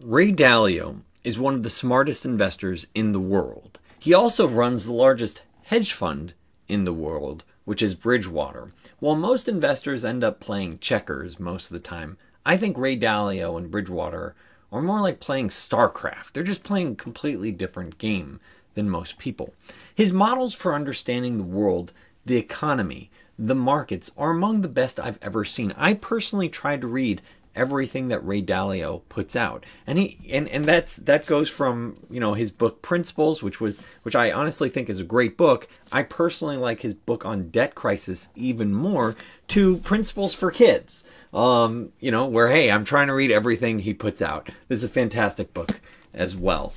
Ray Dalio is one of the smartest investors in the world. He also runs the largest hedge fund in the world, which is Bridgewater. While most investors end up playing checkers most of the time, I think Ray Dalio and Bridgewater are more like playing StarCraft. They're just playing a completely different game than most people. His models for understanding the world, the economy, the markets are among the best I've ever seen. I personally tried to read everything that Ray Dalio puts out, and that goes from, you know, his book Principles, which I honestly think is a great book. I personally like his book on debt crisis even more, to Principles for Kids. You know, where, hey, I'm trying to read everything he puts out. This is a fantastic book as well.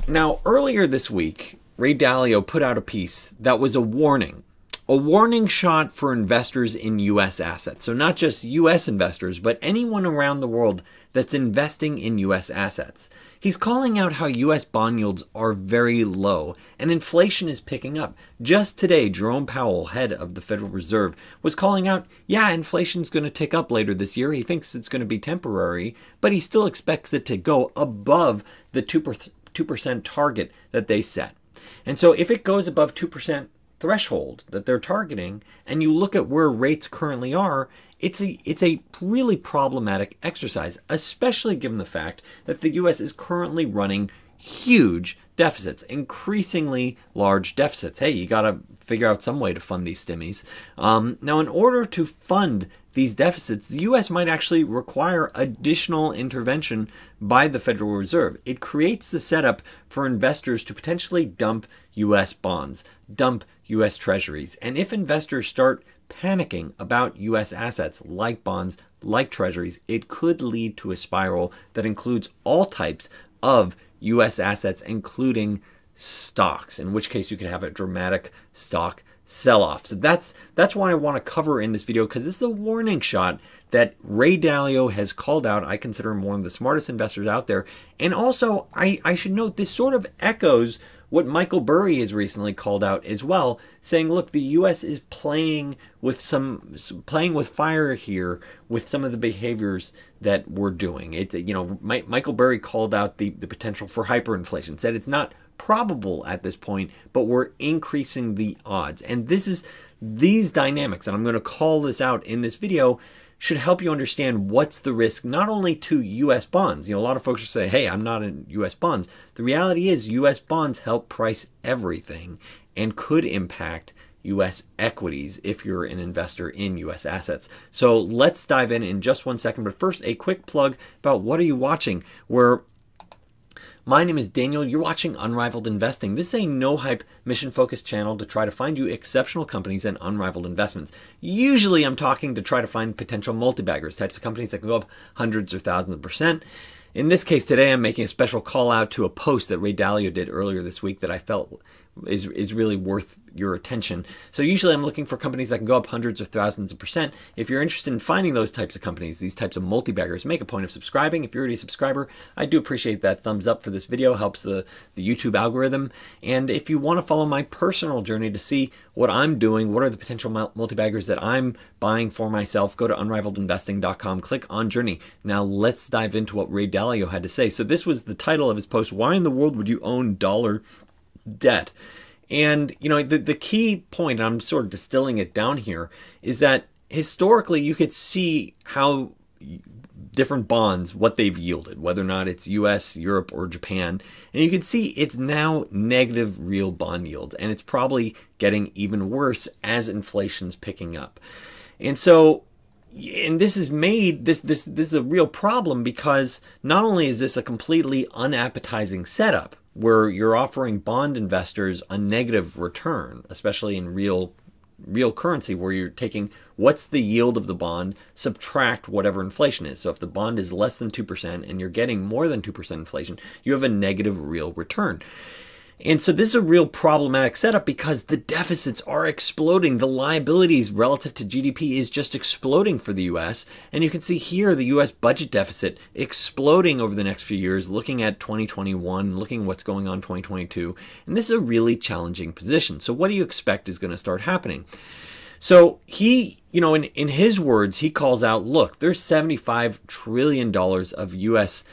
Now, earlier this week, Ray Dalio put out a piece that was a warning shot for investors in U.S. assets. So not just U.S. investors, but anyone around the world that's investing in U.S. assets. He's calling out how U.S. bond yields are very low and inflation is picking up. Just today, Jerome Powell, head of the Federal Reserve, was calling out, yeah, inflation's going to tick up later this year. He thinks it's going to be temporary, but he still expects it to go above the 2% target that they set. And so if it goes above 2% threshold that they're targeting, and you look at where rates currently are, it's a really problematic exercise, especially given the fact that the U.S. is currently running huge deficits, increasingly large deficits. Hey, you got to figure out some way to fund these stimmies. Now, in order to fund these deficits, the U.S. might actually require additional intervention by the Federal Reserve. It creates the setup for investors to potentially dump U.S. bonds, dump U.S. treasuries. And if investors start panicking about U.S. assets like bonds, like treasuries, it could lead to a spiral that includes all types of U.S. assets, including stocks, in which case you could have a dramatic stock sell-off. So that's what I want to cover in this video, because this is a warning shot that Ray Dalio has called out. I consider him one of the smartest investors out there. And also, I should note, this sort of echoes what Michael Burry has recently called out as well, saying, look, the U.S. is playing with fire here with some of the behaviors that we're doing. It's, you know, Michael Burry called out the potential for hyperinflation, said it's not probable at this point, but we're increasing the odds. And these dynamics, and I'm going to call this out in this video, should help you understand what's the risk, not only to U.S. bonds. You know, a lot of folks will say, hey, I'm not in U.S. bonds. The reality is U.S. bonds help price everything and could impact U.S. equities if you're an investor in U.S. assets. So let's dive in just 1 second. But first, a quick plug about what are you watching, where my name is Daniel. You're watching Unrivaled Investing. This is a no-hype, mission-focused channel to try to find you exceptional companies and unrivaled investments. Usually, I'm talking to try to find potential multi-baggers, types of companies that can go up hundreds or thousands of percent. In this case today, I'm making a special call out to a post that Ray Dalio did earlier this week that I felt is really worth your attention. So usually I'm looking for companies that can go up hundreds or thousands of percent. If you're interested in finding those types of companies, these types of multi-baggers, make a point of subscribing. If you're already a subscriber, I do appreciate that thumbs up for this video. Helps the YouTube algorithm. And if you want to follow my personal journey to see what I'm doing, what are the potential multi-baggers that I'm buying for myself, go to unrivaledinvesting.com, click on Journey. Now let's dive into what Ray Dalio had to say. So this was the title of his post: why in the world would you own dollar debt? And, you know, the key point, and I'm sort of distilling it down here, is that historically you could see how different bonds, what they've yielded, whether or not it's US, Europe, or Japan. And you can see it's now negative real bond yields, and it's probably getting even worse as inflation's picking up. And so, and this is made, this is a real problem, because not only is this a completely unappetizing setup where you're offering bond investors a negative return, especially in real currency, where you're taking what's the yield of the bond, subtract whatever inflation is. So if the bond is less than 2% and you're getting more than 2% inflation, you have a negative real return. And so this is a real problematic setup, because the deficits are exploding. The liabilities relative to GDP is just exploding for the US. And you can see here the US budget deficit exploding over the next few years, looking at 2021, looking at what's going on in 2022. And this is a really challenging position. So what do you expect is going to start happening? So he, in his words, he calls out, look, there's $75 trillion of U.S.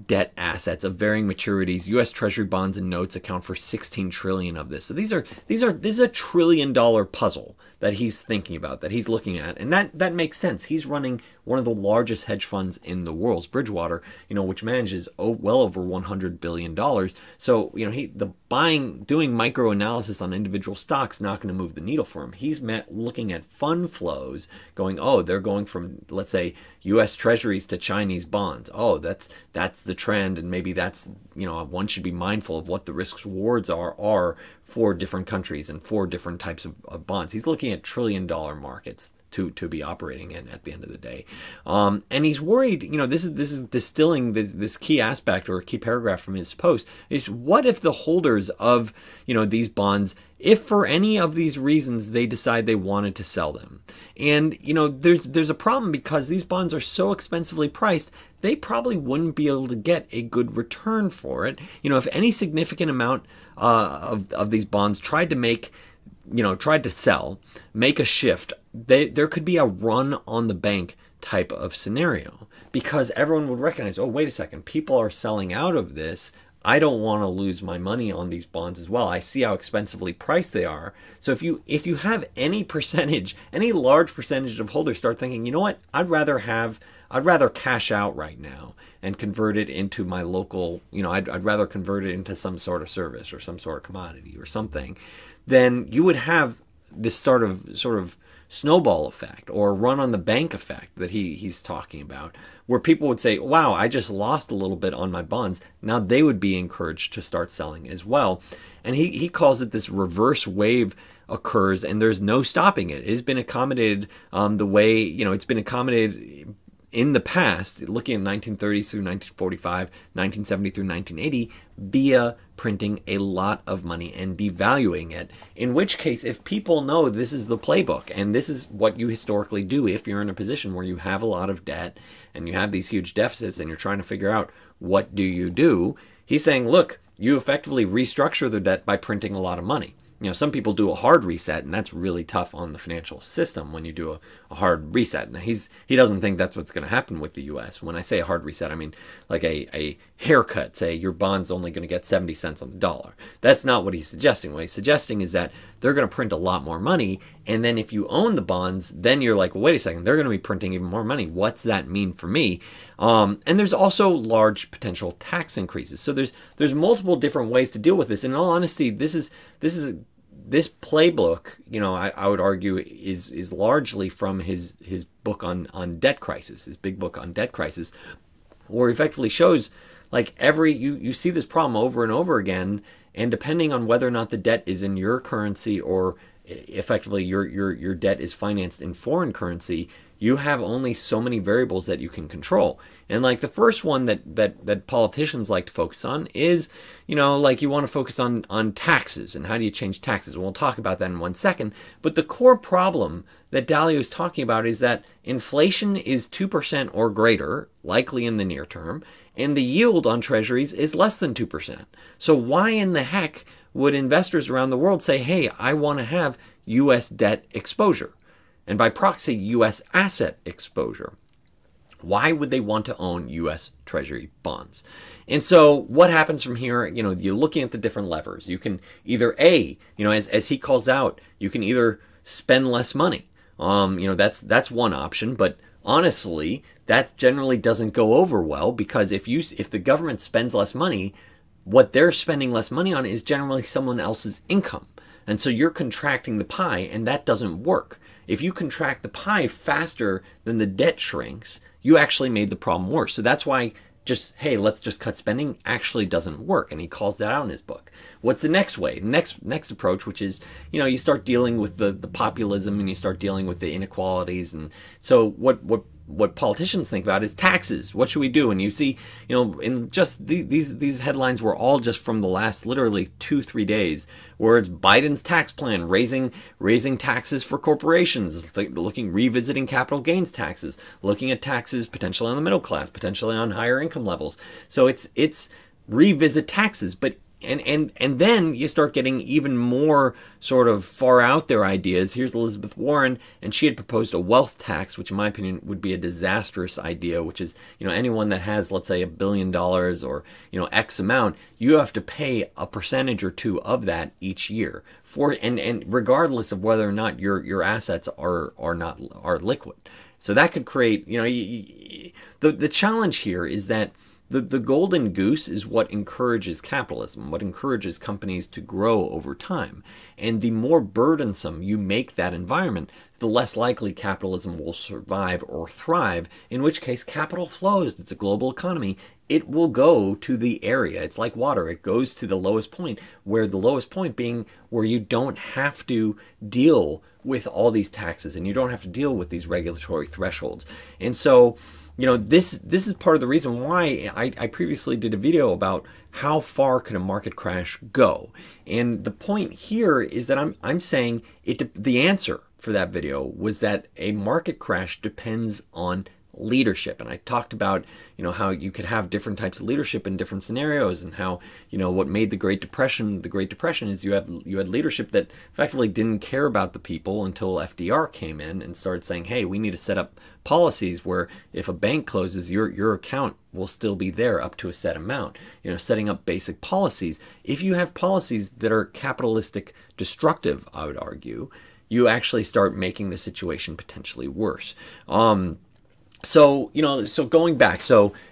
debt assets of varying maturities. U.S. Treasury bonds and notes account for 16 trillion of this. So this is a $1 trillion puzzle that he's thinking about, that he's looking at, and that makes sense. He's running one of the largest hedge funds in the world, Bridgewater, which manages well over $100 billion. So doing microanalysis on individual stocks not going to move the needle for him. He's looking at fund flows, going, oh, they're going from, let's say, U.S. Treasuries to Chinese bonds. Oh, that's the trend, and maybe that's, one should be mindful of what the risks rewards are for different countries and for different types of bonds. He's looking at trillion-dollar markets to be operating in at the end of the day, and he's worried. This is distilling this key aspect or a key paragraph from his post is, what if the holders of these bonds, if for any of these reasons they decide they wanted to sell them, and there's a problem because these bonds are so expensively priced, they probably wouldn't be able to get a good return for it. If any significant amount of these bonds tried to sell, make a shift, there could be a run on the bank type of scenario, because everyone would recognize, oh, wait a second, people are selling out of this. I don't want to lose my money on these bonds as well. I see how expensively priced they are. So if you have any large percentage of holders start thinking, you know what, I'd rather cash out right now and convert it into my local, I'd rather convert it into some sort of service or some sort of commodity or something, then you would have this sort of snowball effect or run on the bank effect that he's talking about, where people would say, wow, I just lost a little bit on my bonds. Now they would be encouraged to start selling as well. And he calls it this reverse wave occurs, and there's no stopping it. It has been accommodated the way, it's been accommodated in the past, looking at 1930s through 1945, 1970 through 1980, via printing a lot of money and devaluing it. In which case, if people know this is the playbook and this is what you historically do if you're in a position where you have a lot of debt and you have these huge deficits and you're trying to figure out what do, he's saying, look, you effectively restructure the debt by printing a lot of money. Some people do a hard reset, and that's really tough on the financial system when you do a hard reset. Now, he doesn't think that's what's going to happen with the U.S. When I say a hard reset, I mean like a haircut. Say your bond's only going to get 70 cents on the dollar. That's not what he's suggesting. What he's suggesting is that they're going to print a lot more money, and then if you own the bonds, then you're like, well, wait a second, they're going to be printing even more money. What's that mean for me? And there's also large potential tax increases. So there's multiple different ways to deal with this. And in all honesty, this playbook, I would argue is largely from his book on debt crisis, his big book on debt crisis, where he effectively shows like you see this problem over and over again, and depending on whether or not the debt is in your currency or effectively your debt is financed in foreign currency, you have only so many variables that you can control. And like the first one that politicians like to focus on is, like you want to focus on taxes and how do you change taxes. We'll talk about that in 1 second. But the core problem that Dalio is talking about is that inflation is 2% or greater, likely in the near term, and the yield on treasuries is less than 2%. So why in the heck would investors around the world say, hey, I want to have U.S. debt exposure, and by proxy, U.S. asset exposure? Why would they want to own U.S. Treasury bonds? And so what happens from here, you're looking at the different levers. You can either, as he calls out, you can either spend less money. That's one option, but honestly, that generally doesn't go over well, because if the government spends less money, what they're spending less money on is generally someone else's income. And so you're contracting the pie, and that doesn't work. If you contract the pie faster than the debt shrinks, you actually made the problem worse. So that's why hey, let's just cut spending actually doesn't work. And he calls that out in his book. What's the next way? Next approach, which is, you start dealing with the populism, and you start dealing with the inequalities. And so what politicians think about is taxes. What should we do? And you see, in just these headlines were all just from the last literally 2-3 days, where it's Biden's tax plan, raising taxes for corporations, revisiting capital gains taxes, looking at taxes potentially on the middle class, potentially on higher income levels. So it's revisit taxes. But And then you start getting even more sort of far out there ideas. Here's Elizabeth Warren, and she had proposed a wealth tax, which in my opinion would be a disastrous idea, which is, anyone that has, let's say, $1 billion or, X amount, you have to pay a percentage or two of that each year and regardless of whether or not your assets are liquid. So that could create, the challenge here is that the golden goose is what encourages capitalism, what encourages companies to grow over time. And the more burdensome you make that environment, the less likely capitalism will survive or thrive, in which case capital flows. It's a global economy. It will go to the area. It's like water. It goes to the lowest point, where the lowest point being where you don't have to deal with all these taxes and you don't have to deal with these regulatory thresholds. And so, this is part of the reason why I previously did a video about how far can a market crash go. And the point here is that I'm saying the answer for that video was that a market crash depends on leadership. And I talked about, how you could have different types of leadership in different scenarios, and how, what made the Great Depression is you had leadership that effectively didn't care about the people until FDR came in and started saying, hey, we need to set up policies where if a bank closes, your account will still be there up to a set amount, setting up basic policies. If you have policies that are capitalistic destructive, I would argue, you actually start making the situation potentially worse. So going back,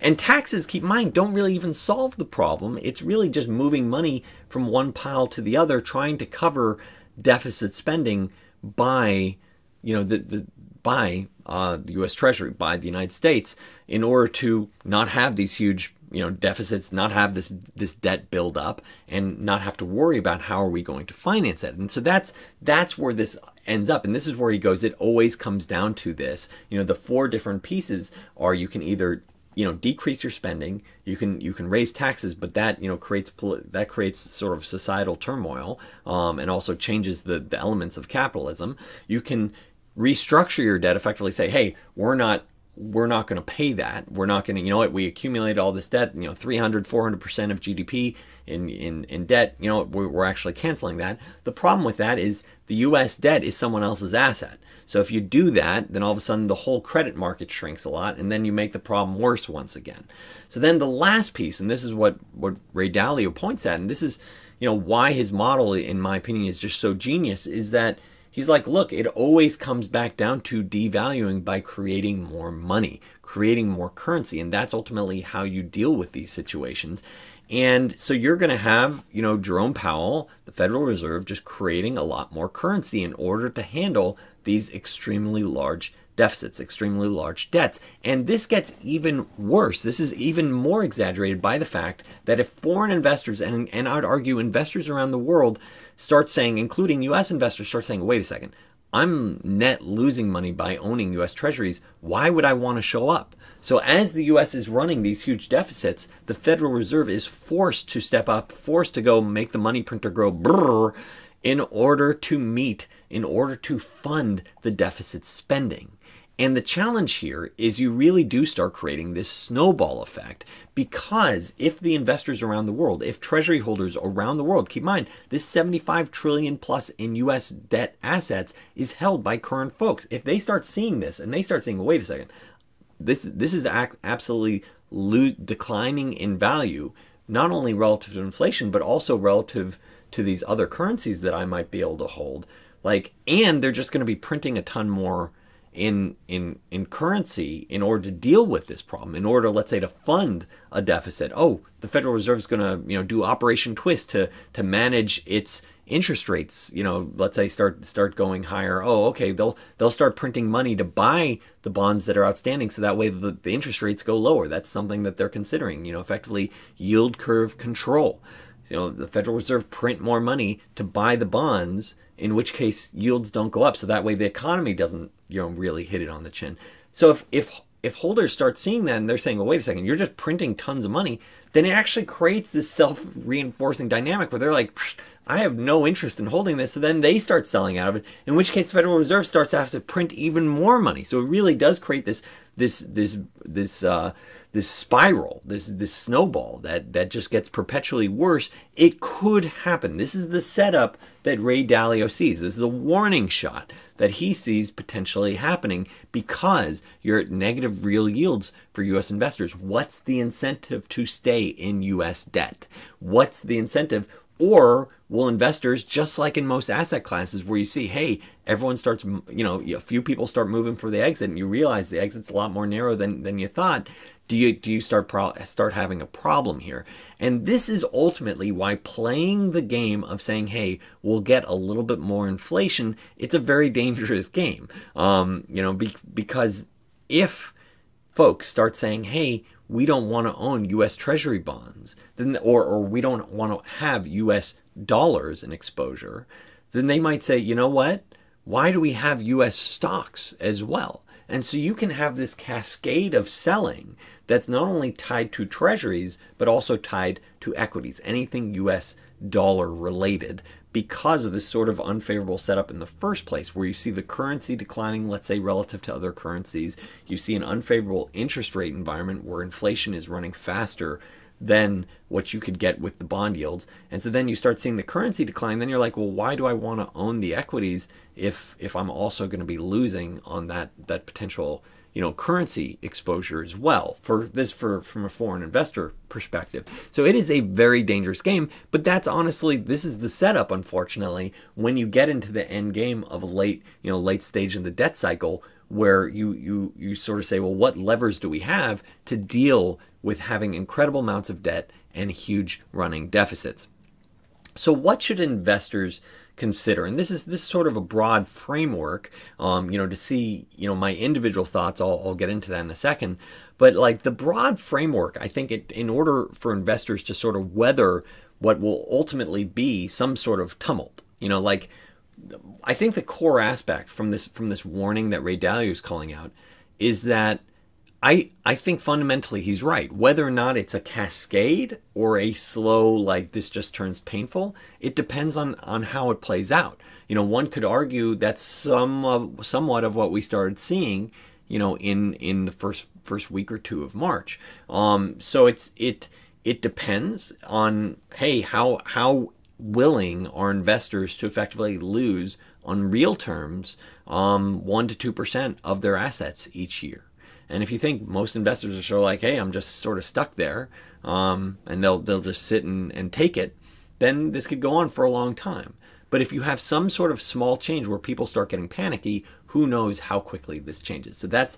and taxes, keep in mind, don't really even solve the problem. It's really just moving money from one pile to the other, trying to cover deficit spending by, the U.S. Treasury, by the United States, in order to not have these huge, deficits, not have this debt build up, and not have to worry about how are we going to finance it. And so that's where this ends up. And this is where he goes, it always comes down to this. The four different pieces are, you can either decrease your spending, you can raise taxes, but that creates sort of societal turmoil, and also changes the elements of capitalism. You can restructure your debt, effectively say, hey, we're not going to pay that. We're not going to, we accumulate all this debt, 300, 400% of GDP in debt, we're actually canceling that. The problem with that is the US debt is someone else's asset. So if you do that, then all of a sudden the whole credit market shrinks a lot, and then you make the problem worse once again. So then the last piece, and this is what Ray Dalio points at, and this is, why his model, in my opinion, is just so genius, is that he's like, look, it always comes back down to devaluing by creating more money, creating more currency. And that's ultimately how you deal with these situations. And so you're going to have, Jerome Powell, the Federal Reserve, just creating a lot more currency in order to handle these extremely large deficits, extremely large debts. And this gets even worse. This is even more exaggerated by the fact that if foreign investors, and I would argue investors around the world, start saying, including US investors, start saying, wait a second, I'm net losing money by owning US Treasuries. Why would I want to show up? So as the US is running these huge deficits, the Federal Reserve is forced to step up, forced to go make the money printer grow brrr, in order to fund the deficit spending. And the challenge here is you really do start creating this snowball effect, because if the investors around the world, if treasury holders around the world, keep in mind, this 75 trillion plus in US debt assets is held by current folks. If they start seeing this and they start saying, wait a second, this is absolutely declining in value, not only relative to inflation, but also relative to these other currencies that I might be able to hold. And they're just going to be printing a ton more in currency in order to deal with this problem, in order, let's say, to fund a deficit. Oh, the Federal Reserve is going to, do Operation Twist to manage its interest rates. Let's say start going higher. Oh, okay, they'll start printing money to buy the bonds that are outstanding, so that way the interest rates go lower. That's something that they're considering. Effectively yield curve control. The Federal Reserve print more money to buy the bonds, in which case yields don't go up, so that way the economy doesn't really hit it on the chin. So if holders start seeing that and they're saying, well, wait a second, you're just printing tons of money, then it actually creates this self-reinforcing dynamic where they're like, I have no interest in holding this. So then they start selling out of it, in which case the Federal Reserve starts to have to print even more money. So it really does create this spiral, this snowball that just gets perpetually worse. It could happen. This is the setup that Ray Dalio sees. This is a warning shot that he sees potentially happening because you're at negative real yields for U.S. investors. What's the incentive to stay in U.S. debt? What's the incentive? Or will investors, just like in most asset classes where you see, hey, everyone starts, a few people start moving for the exit and you realize the exit's a lot more narrow than you thought, do you start having a problem here? And this is ultimately why playing the game of saying, hey, we'll get a little bit more inflation, it's a very dangerous game. Because if folks start saying, hey, we don't want to own U.S. Treasury bonds, then, or we don't want to have U.S. dollars in exposure, then they might say, you know what? Why do we have U.S. stocks as well? And so you can have this cascade of selling that's not only tied to treasuries, but also tied to equities, anything U.S. dollar related, because of this sort of unfavorable setup in the first place, where you see the currency declining, let's say, relative to other currencies. You see an unfavorable interest rate environment where inflation is running faster than what you could get with the bond yields. And so then you start seeing the currency decline. Then you're like, well, why do I want to own the equities if I'm also going to be losing on that potential currency exposure as well, from a foreign investor perspective. So it is a very dangerous game, but that's honestly, this is the setup, unfortunately, when you get into the end game of a late stage in the debt cycle, where you sort of say, well, what levers do we have to deal with having incredible amounts of debt and huge running deficits? So what should investors consider? And this is sort of a broad framework, to see, my individual thoughts. I'll get into that in a second. But like the broad framework, I think in order for investors to sort of weather what will ultimately be some sort of tumult, I think the core aspect from this warning that Ray Dalio is calling out is that I think fundamentally he's right. Whether or not it's a cascade or a slow, like this just turns painful, it depends on how it plays out. One could argue that's somewhat of what we started seeing, in the first week or two of March. So it depends on, hey, how willing are investors to effectively lose on real terms 1 to 2% of their assets each year. And if you think most investors are sort of like, hey, I'm just sort of stuck there, and they'll just sit and take it, then this could go on for a long time. But if you have some sort of small change where people start getting panicky, who knows how quickly this changes. So that's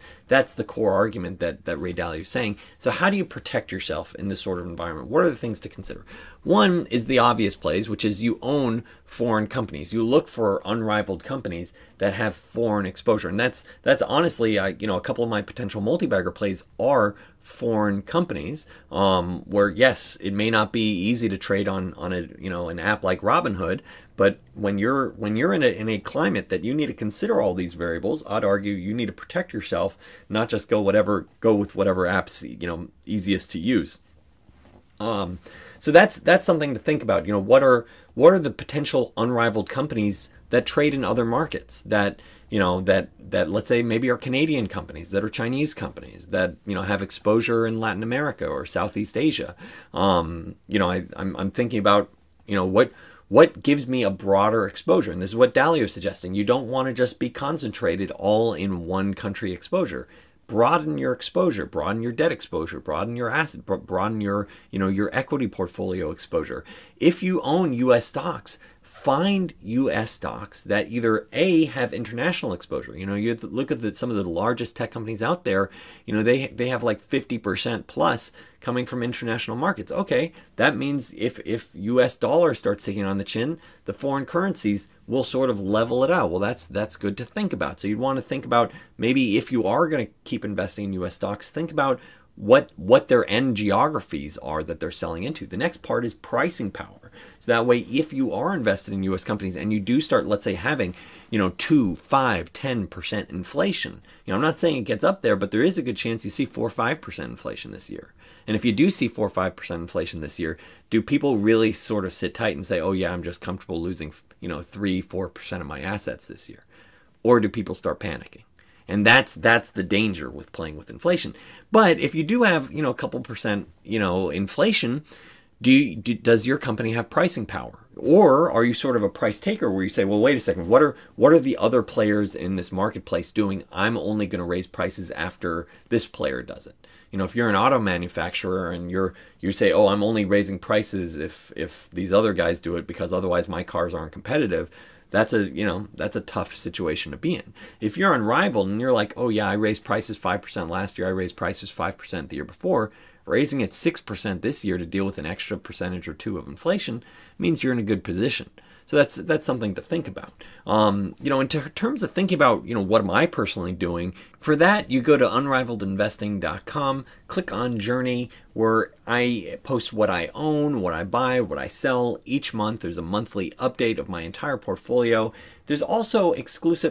the core argument that Ray Dalio is saying. So how do you protect yourself in this sort of environment? What are the things to consider? One is the obvious plays, which is you own foreign companies. You look for unrivaled companies that have foreign exposure. And that's honestly, a couple of my potential multi-bagger plays are foreign companies, where yes, it may not be easy to trade on an app like Robinhood, but when you're in a climate that you need to consider all these variables, I'd argue you need to protect yourself, not just go with whatever apps easiest to use. So that's something to think about. What are the potential unrivaled companies that trade in other markets that let's say maybe are Canadian companies, that are Chinese companies, that have exposure in Latin America or Southeast Asia. I'm thinking about what gives me a broader exposure, and this is what Dalio is suggesting. You don't want to just be concentrated all in one country exposure. Broaden your exposure, broaden your debt exposure, broaden your asset, broaden your equity portfolio exposure. If you own U.S. stocks, find U.S. stocks that either A, have international exposure. You look at some of the largest tech companies out there, they have like 50% plus coming from international markets. Okay, that means if U.S. dollar starts taking on the chin, the foreign currencies will sort of level it out. Well, that's good to think about. So you'd want to think about, maybe if you are going to keep investing in U.S. stocks, think about what their end geographies are that they're selling into. The next part is pricing power. So that way, if you are invested in U.S. companies and you do start, let's say, having 2, 5, 10% inflation, I'm not saying it gets up there, but there is a good chance you see 4 or 5% inflation this year. And if you do see 4 or 5% inflation this year, do people really sort of sit tight and say, oh yeah, I'm just comfortable losing 3, 4% of my assets this year? Or do people start panicking? And that's the danger with playing with inflation. But if you do have, a couple percent, inflation, does your company have pricing power? Or are you sort of a price taker where you say, well, wait a second, what are the other players in this marketplace doing? I'm only going to raise prices after this player does it. If you're an auto manufacturer and you say, oh, I'm only raising prices if these other guys do it because otherwise my cars aren't competitive, that's a tough situation to be in. If you're unrivaled and you're like, oh yeah, I raised prices 5% last year, I raised prices 5% the year before, raising it 6% this year to deal with an extra percentage or two of inflation means you're in a good position. So that's something to think about. In terms of thinking about, what am I personally doing? For that, you go to unrivaledinvesting.com, click on Journey, where I post what I own, what I buy, what I sell each month. There's a monthly update of my entire portfolio. There's also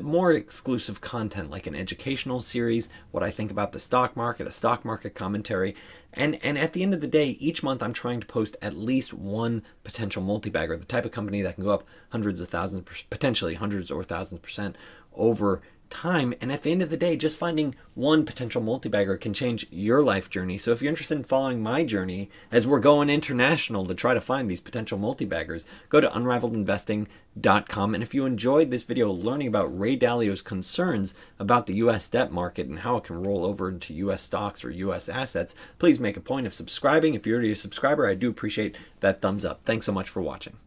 more exclusive content, like an educational series, what I think about the stock market, a stock market commentary. And at the end of the day, each month I'm trying to post at least one potential multi-bagger, the type of company that can go up hundreds of thousands, potentially hundreds or thousands % over time. And at the end of the day, just finding one potential multi-bagger can change your life journey. So if you're interested in following my journey as we're going international to try to find these potential multi-baggers, go to unrivaledinvesting.com. And if you enjoyed this video learning about Ray Dalio's concerns about the US debt market and how it can roll over into US stocks or US assets, please make a point of subscribing. If you're already a subscriber, I do appreciate that thumbs up. Thanks so much for watching.